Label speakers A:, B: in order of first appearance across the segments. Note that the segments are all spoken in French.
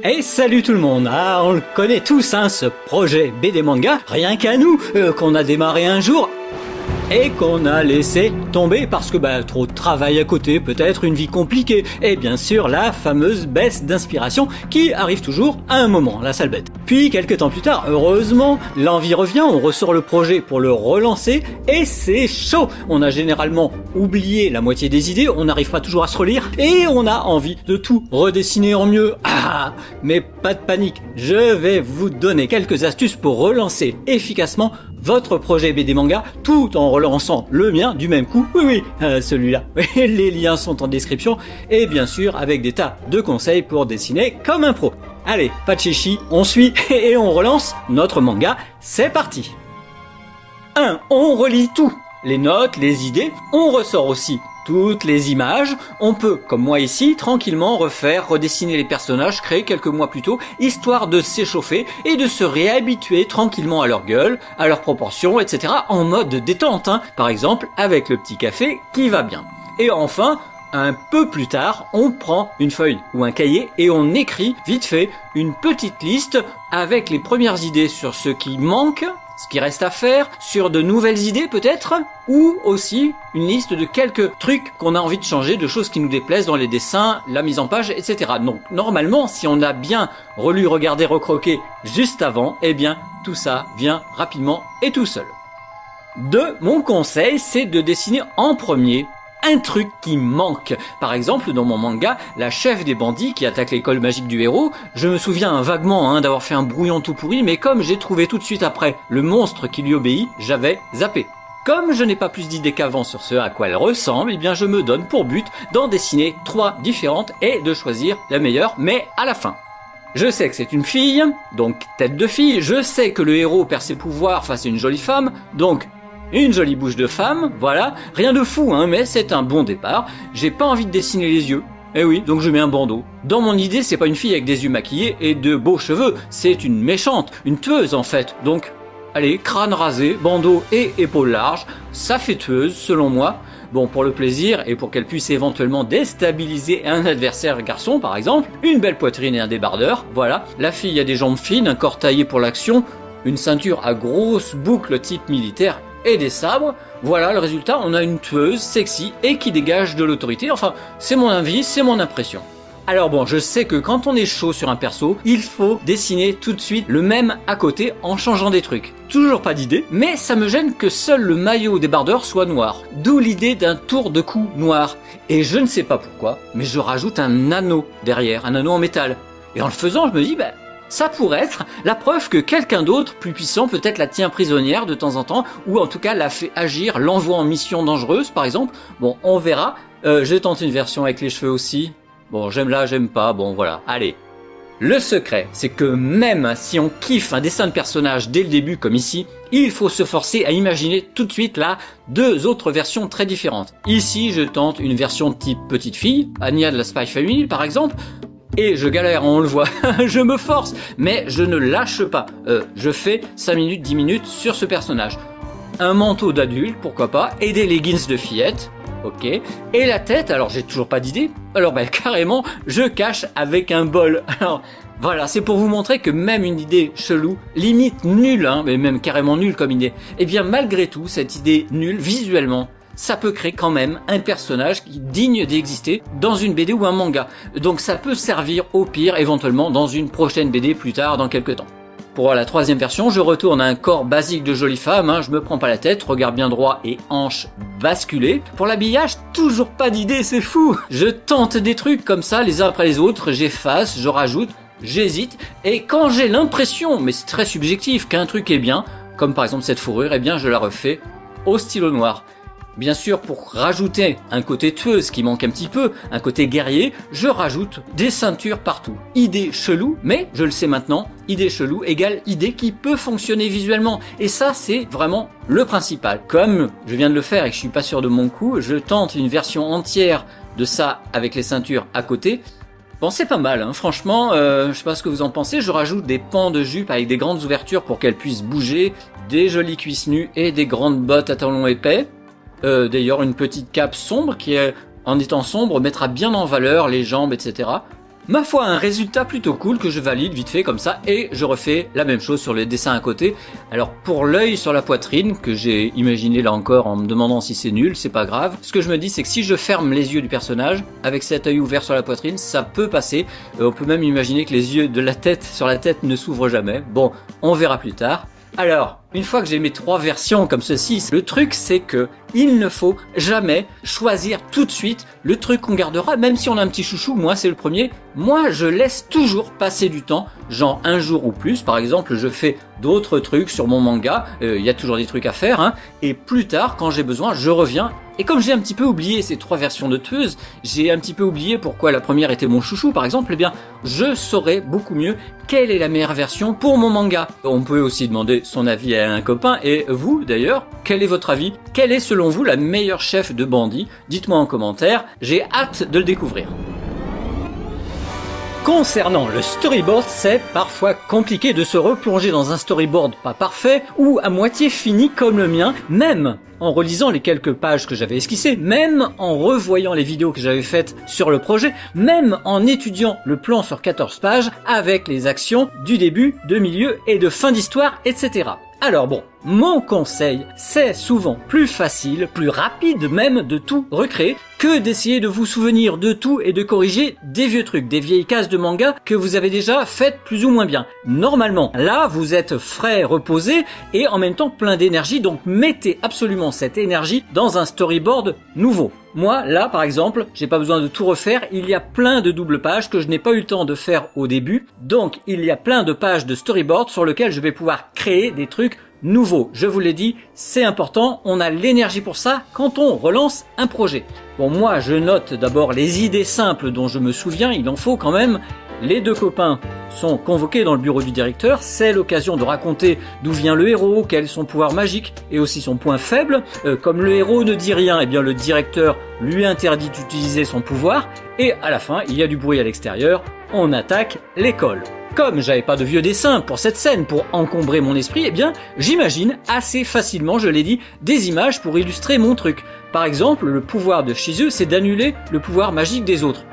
A: Et salut tout le monde. Ah, on le connaît tous, hein, ce projet BD Manga, rien qu'à nous, qu'on a démarré un jour et qu'on a laissé tomber parce que trop de travail à côté, peut-être une vie compliquée, et bien sûr la fameuse baisse d'inspiration qui arrive toujours à un moment, la sale bête. Puis quelques temps plus tard, heureusement, l'envie revient, on ressort le projet pour le relancer, et c'est chaud. On a généralement oublié la moitié des idées, on n'arrive pas toujours à se relire, et on a envie de tout redessiner en mieux. Ah, mais pas de panique, je vais vous donner quelques astuces pour relancer efficacement votre projet BD Manga, tout en relançant le mien du même coup. Oui, celui-là. Les liens sont en description, et bien sûr avec des tas de conseils pour dessiner comme un pro. Allez, pas de chichi, on suit et on relance notre manga. C'est parti. 1. On relit tout. Les notes, les idées, on ressort aussi toutes les images, on peut, comme moi ici, tranquillement redessiner les personnages créés quelques mois plus tôt, histoire de s'échauffer et de se réhabituer tranquillement à leur gueule, à leurs proportions, etc. en mode détente, hein, par exemple avec le petit café qui va bien. Et enfin, un peu plus tard, on prend une feuille ou un cahier et on écrit vite fait une petite liste avec les premières idées sur ce qui manque, ce qui reste à faire, sur de nouvelles idées peut-être, ou aussi une liste de quelques trucs qu'on a envie de changer, de choses qui nous déplaisent dans les dessins, la mise en page, etc. Donc normalement, si on a bien relu, regardé, recroqué juste avant, eh bien tout ça vient rapidement et tout seul. 2. Mon conseil, c'est de dessiner en premier un truc qui manque. Par exemple, dans mon manga, la chef des bandits qui attaque l'école magique du héros, je me souviens vaguement d'avoir fait un brouillon tout pourri, mais comme j'ai trouvé tout de suite après le monstre qui lui obéit, j'avais zappé. Comme je n'ai pas plus d'idées qu'avant sur ce à quoi elle ressemble, eh bien je me donne pour but d'en dessiner 3 différentes et de choisir la meilleure, mais à la fin. Je sais que c'est une fille, donc tête de fille, je sais que le héros perd ses pouvoirs face à une jolie femme, donc une jolie bouche de femme, voilà, rien de fou mais c'est un bon départ. J'ai pas envie de dessiner les yeux, eh oui, donc je mets un bandeau. Dans mon idée, c'est pas une fille avec des yeux maquillés et de beaux cheveux, c'est une méchante, une tueuse en fait. Donc, allez, crâne rasé, bandeau et épaules larges, ça fait tueuse selon moi. Bon, pour le plaisir et pour qu'elle puisse éventuellement déstabiliser un adversaire garçon par exemple, une belle poitrine et un débardeur, voilà. La fille a des jambes fines, un corps taillé pour l'action, une ceinture à grosses boucles type militaire et des sabres. Voilà le résultat, on a une tueuse sexy et qui dégage de l'autorité. Enfin, c'est mon avis, c'est mon impression. Alors bon, je sais que quand on est chaud sur un perso, il faut dessiner tout de suite le même à côté en changeant des trucs. Toujours pas d'idée, mais ça me gêne que seul le maillot débardeur soit noir. D'où l'idée d'un tour de cou noir. Et je ne sais pas pourquoi, mais je rajoute un anneau derrière, un anneau en métal. Et en le faisant, je me dis, ça pourrait être la preuve que quelqu'un d'autre, plus puissant, peut-être la tient prisonnière de temps en temps, ou en tout cas la fait agir, l'envoie en mission dangereuse par exemple. Bon, on verra. J'ai tenté une version avec les cheveux aussi. Bon, j'aime là, j'aime pas, bon voilà, allez. Le secret, c'est que même si on kiffe un dessin de personnage dès le début comme ici, il faut se forcer à imaginer tout de suite là 2 autres versions très différentes. Ici, je tente une version type petite fille, Anya de la Spy Family par exemple, et je galère, on le voit, je me force, mais je ne lâche pas. Je fais 5 minutes, 10 minutes sur ce personnage. Un manteau d'adulte, pourquoi pas, et des leggings de fillette, ok. Et la tête, alors j'ai toujours pas d'idée, alors carrément, je cache avec un bol. Alors voilà, c'est pour vous montrer que même une idée chelou, limite nulle, mais même carrément nulle comme idée, et bien malgré tout, cette idée nulle, visuellement, ça peut créer quand même un personnage digne d'exister dans une BD ou un manga. Donc ça peut servir au pire éventuellement dans une prochaine BD plus tard dans quelques temps. Pour la 3e version, je retourne à un corps basique de jolie femme, je me prends pas la tête, regard bien droit et hanches basculées. Pour l'habillage, toujours pas d'idée, c'est fou. Je tente des trucs comme ça les uns après les autres, j'efface, je rajoute, j'hésite, et quand j'ai l'impression, mais c'est très subjectif, qu'un truc est bien, comme par exemple cette fourrure, eh bien je la refais au stylo noir. Bien sûr, pour rajouter un côté tueuse qui manque un petit peu, un côté guerrier, je rajoute des ceintures partout. Idée chelou, mais je le sais maintenant, idée chelou égale idée qui peut fonctionner visuellement. Et ça, c'est vraiment le principal. Comme je viens de le faire et que je suis pas sûr de mon coup, je tente une version entière de ça avec les ceintures à côté. Bon, c'est pas mal, franchement, je sais pas ce que vous en pensez, je rajoute des pans de jupe avec des grandes ouvertures pour qu'elles puissent bouger, des jolies cuisses nues et des grandes bottes à talons épais. D'ailleurs une petite cape sombre qui, en étant sombre, mettra bien en valeur les jambes, etc. Ma foi, un résultat plutôt cool que je valide vite fait comme ça et je refais la même chose sur les dessins à côté. Alors pour l'œil sur la poitrine, que j'ai imaginé là encore en me demandant si c'est nul, c'est pas grave. Ce que je me dis c'est que si je ferme les yeux du personnage, avec cet œil ouvert sur la poitrine, ça peut passer. On peut même imaginer que les yeux de la tête sur la tête ne s'ouvrent jamais. Bon, on verra plus tard. Alors, une fois que j'ai mes 3 versions comme ceci, le truc c'est que il ne faut jamais choisir tout de suite le truc qu'on gardera, même si on a un petit chouchou. Moi c'est le premier. Moi je laisse toujours passer du temps, genre un jour ou plus. Par exemple, je fais d'autres trucs sur mon manga, il y a toujours des trucs à faire, hein, et plus tard quand j'ai besoin, je reviens. Et comme j'ai un petit peu oublié ces 3 versions de Tueuse, j'ai un petit peu oublié pourquoi la première était mon chouchou par exemple, eh bien je saurai beaucoup mieux quelle est la meilleure version pour mon manga. On peut aussi demander son avis à un copain, et vous d'ailleurs, quel est votre avis? Quelle est selon vous la meilleure chef de bandit? Dites-moi en commentaire, j'ai hâte de le découvrir. Concernant le storyboard, c'est parfois compliqué de se replonger dans un storyboard pas parfait ou à moitié fini comme le mien, même en relisant les quelques pages que j'avais esquissées, même en revoyant les vidéos que j'avais faites sur le projet, même en étudiant le plan sur 14 pages avec les actions du début, de milieu et de fin d'histoire, etc. Alors bon, mon conseil, c'est souvent plus facile, plus rapide même de tout recréer que d'essayer de vous souvenir de tout et de corriger des vieux trucs, des vieilles cases de manga que vous avez déjà faites plus ou moins bien. Normalement, là, vous êtes frais, reposé et en même temps plein d'énergie, donc mettez absolument cette énergie dans un storyboard nouveau. Moi, là, par exemple, j'ai pas besoin de tout refaire, il y a plein de doubles pages que je n'ai pas eu le temps de faire au début, donc il y a plein de pages de storyboard sur lesquelles je vais pouvoir créer des trucs nouveaux. Je vous l'ai dit, c'est important, on a l'énergie pour ça quand on relance un projet. Bon, moi, je note d'abord les idées simples dont je me souviens, il en faut quand même. Les 2 copains sont convoqués dans le bureau du directeur, c'est l'occasion de raconter d'où vient le héros, quel est son pouvoir magique et aussi son point faible. Comme le héros ne dit rien, eh bien le directeur lui interdit d'utiliser son pouvoir et à la fin, il y a du bruit à l'extérieur, on attaque l'école. Comme j'avais pas de vieux dessins pour cette scène pour encombrer mon esprit, eh bien j'imagine assez facilement, je l'ai dit, des images pour illustrer mon truc. Par exemple, le pouvoir de Shizu, c'est d'annuler le pouvoir magique des autres.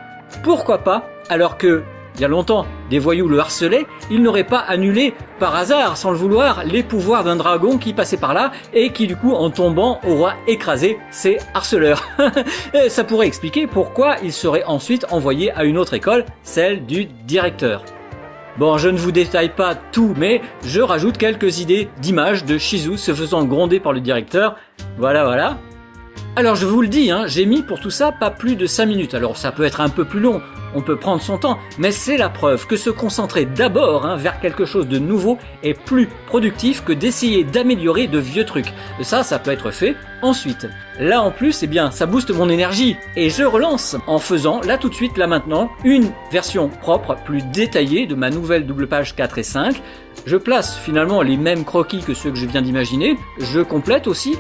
A: Pourquoi pas, alors que il y a longtemps, des voyous le harcelaient, ils n'auraient pas annulé par hasard, sans le vouloir, les pouvoirs d'un dragon qui passait par là et qui du coup, en tombant, aura écrasé ses harceleurs. Et ça pourrait expliquer pourquoi il serait ensuite envoyé à une autre école, celle du directeur. Bon, je ne vous détaille pas tout, mais je rajoute quelques idées d'images de Shizu se faisant gronder par le directeur. Voilà. Alors je vous le dis, hein, j'ai mis pour tout ça pas plus de 5 minutes. Alors ça peut être un peu plus long, on peut prendre son temps, mais c'est la preuve que se concentrer d'abord vers quelque chose de nouveau est plus productif que d'essayer d'améliorer de vieux trucs. Ça peut être fait ensuite. Là en plus, eh bien, ça booste mon énergie et je relance en faisant là tout de suite, là maintenant, une version propre, plus détaillée de ma nouvelle double page 4 et 5. Je place finalement les mêmes croquis que ceux que je viens d'imaginer, je complète aussi.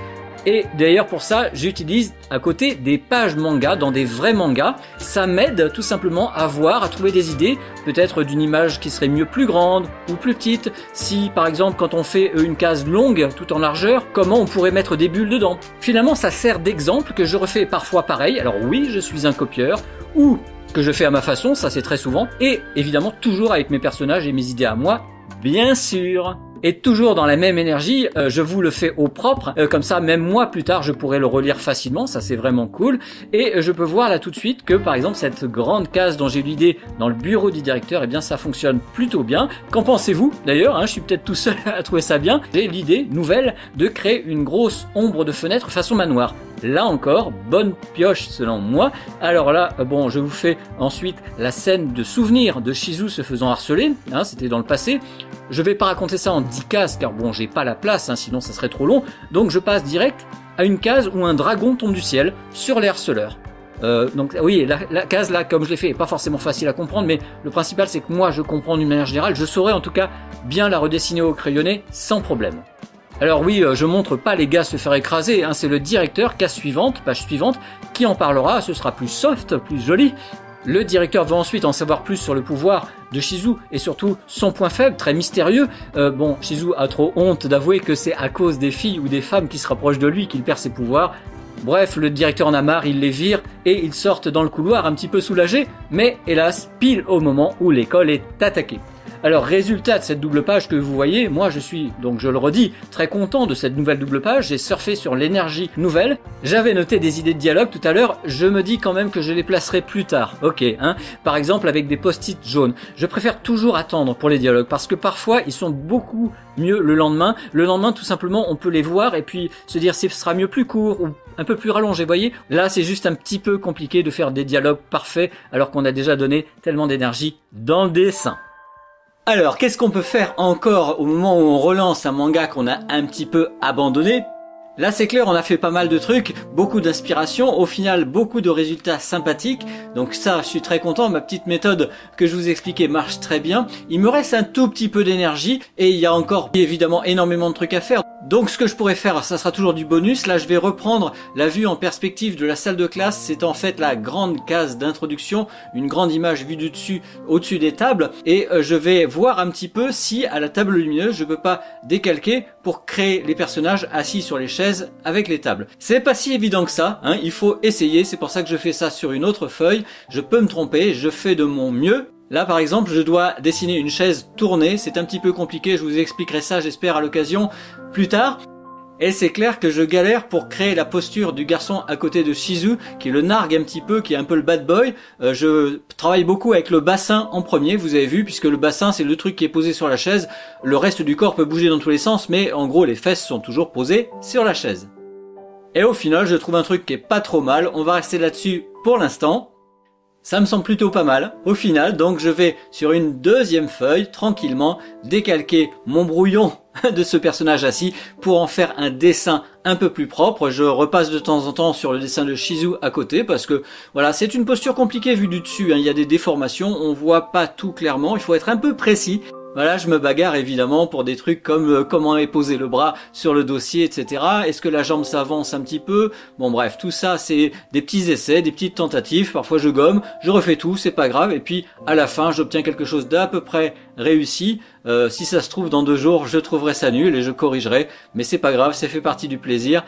A: Et d'ailleurs pour ça, j'utilise à côté des pages manga dans des vrais mangas. Ça m'aide tout simplement à voir, à trouver des idées, peut-être d'une image qui serait mieux plus grande ou plus petite. Si par exemple quand on fait une case longue tout en largeur, comment on pourrait mettre des bulles dedans. Finalement ça sert d'exemple que je refais parfois pareil. Alors oui, je suis un copieur ou que je fais à ma façon, ça c'est très souvent. Et évidemment toujours avec mes personnages et mes idées à moi, bien sûr. Et toujours dans la même énergie, je vous le fais au propre, comme ça même moi plus tard je pourrais le relire facilement, ça c'est vraiment cool. Et je peux voir là tout de suite que par exemple cette grande case dont j'ai eu l'idée dans le bureau du directeur, eh bien ça fonctionne plutôt bien. Qu'en pensez-vous d'ailleurs, je suis peut-être tout seul à trouver ça bien. J'ai l'idée nouvelle de créer une grosse ombre de fenêtre façon manoir. Là encore, bonne pioche selon moi. Alors là, bon, je vous fais ensuite la scène de souvenir de Shizu se faisant harceler, c'était dans le passé. Je vais pas raconter ça en 10 cases car bon, j'ai pas la place, sinon ça serait trop long. Donc je passe direct à une case où un dragon tombe du ciel sur les harceleurs. Donc oui, la case là, comme je l'ai fait, est pas forcément facile à comprendre, mais le principal c'est que moi je comprends d'une manière générale, je saurais en tout cas bien la redessiner au crayonné sans problème. Alors oui, je montre pas les gars se faire écraser, c'est le directeur, case suivante, page suivante, qui en parlera, ce sera plus soft, plus joli. Le directeur va ensuite en savoir plus sur le pouvoir de Shizu et surtout son point faible, très mystérieux. Bon, Shizu a trop honte d'avouer que c'est à cause des filles ou des femmes qui se rapprochent de lui qu'il perd ses pouvoirs. Bref, le directeur en a marre, il les vire et ils sortent dans le couloir un petit peu soulagés, mais hélas, pile au moment où l'école est attaquée. Alors résultat de cette double page que vous voyez, moi je suis, donc je le redis, très content de cette nouvelle double page, j'ai surfé sur l'énergie nouvelle, j'avais noté des idées de dialogue tout à l'heure, je me dis quand même que je les placerai plus tard, ok, hein, par exemple avec des post-it jaunes. Je préfère toujours attendre pour les dialogues parce que parfois ils sont beaucoup mieux le lendemain tout simplement on peut les voir et puis se dire ce sera mieux plus court ou un peu plus rallongé, voyez. Là c'est juste un petit peu compliqué de faire des dialogues parfaits alors qu'on a déjà donné tellement d'énergie dans le dessin. Alors, qu'est-ce qu'on peut faire encore au moment où on relance un manga qu'on a un petit peu abandonné ? Là, c'est clair, on a fait pas mal de trucs, beaucoup d'inspiration, au final, beaucoup de résultats sympathiques. Donc ça, je suis très content, ma petite méthode que je vous expliquais marche très bien. Il me reste un tout petit peu d'énergie et il y a encore évidemment énormément de trucs à faire. Donc ce que je pourrais faire, ça sera toujours du bonus. Là, je vais reprendre la vue en perspective de la salle de classe. C'est en fait la grande case d'introduction, une grande image vue du dessus, au-dessus des tables. Et je vais voir un petit peu si à la table lumineuse, je peux pas décalquer pour créer les personnages assis sur les chaises avec les tables. C'est pas si évident que ça, hein, il faut essayer, c'est pour ça que je fais ça sur une autre feuille. Je peux me tromper, je fais de mon mieux. Là par exemple je dois dessiner une chaise tournée, c'est un petit peu compliqué, je vous expliquerai ça j'espère à l'occasion plus tard. Et c'est clair que je galère pour créer la posture du garçon à côté de Shizu, qui le nargue un petit peu, qui est un peu le bad boy. Je travaille beaucoup avec le bassin en premier, vous avez vu, puisque le bassin c'est le truc qui est posé sur la chaise. Le reste du corps peut bouger dans tous les sens, mais en gros les fesses sont toujours posées sur la chaise. Et au final je trouve un truc qui est pas trop mal, on va rester là-dessus pour l'instant. Ça me semble plutôt pas mal, au final, donc je vais sur une deuxième feuille, tranquillement, décalquer mon brouillon de ce personnage assis pour en faire un dessin un peu plus propre. Je repasse de temps en temps sur le dessin de Shizu à côté parce que voilà, c'est une posture compliquée vue du dessus, hein. Il y a des déformations, on voit pas tout clairement, il faut être un peu précis. Voilà, je me bagarre évidemment pour des trucs comme comment est posé le bras sur le dossier, etc. Est-ce que la jambe s'avance un petit peu? Bon bref, tout ça c'est des petits essais, des petites tentatives. Parfois je gomme, je refais tout, c'est pas grave. Et puis à la fin, j'obtiens quelque chose d'à peu près réussi. Si ça se trouve dans 2 jours, je trouverai ça nul et je corrigerai. Mais c'est pas grave, ça fait partie du plaisir.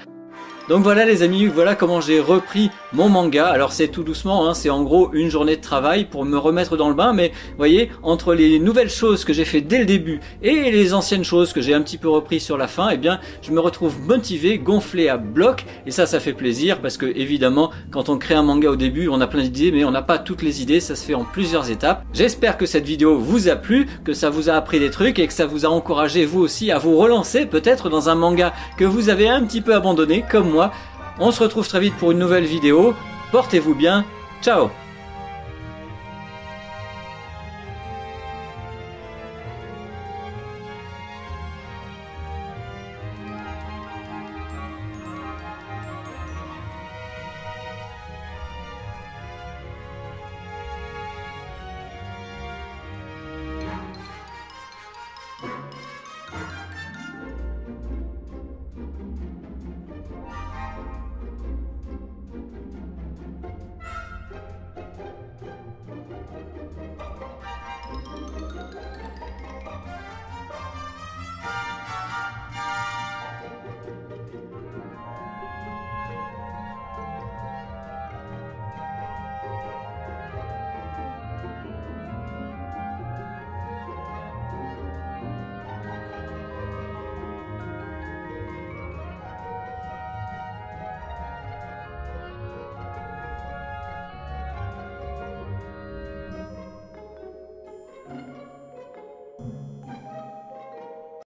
A: Donc voilà les amis, voilà comment j'ai repris mon manga. Alors c'est tout doucement, hein, c'est en gros une journée de travail pour me remettre dans le bain. Mais vous voyez, entre les nouvelles choses que j'ai fait dès le début et les anciennes choses que j'ai un petit peu repris sur la fin, eh bien je me retrouve motivé, gonflé à bloc. Et ça fait plaisir parce que évidemment quand on crée un manga au début, on a plein d'idées mais on n'a pas toutes les idées, ça se fait en plusieurs étapes. J'espère que cette vidéo vous a plu, que ça vous a appris des trucs et que ça vous a encouragé vous aussi à vous relancer peut-être dans un manga que vous avez un petit peu abandonné comme moi. On se retrouve très vite pour une nouvelle vidéo. Portez-vous bien. Ciao!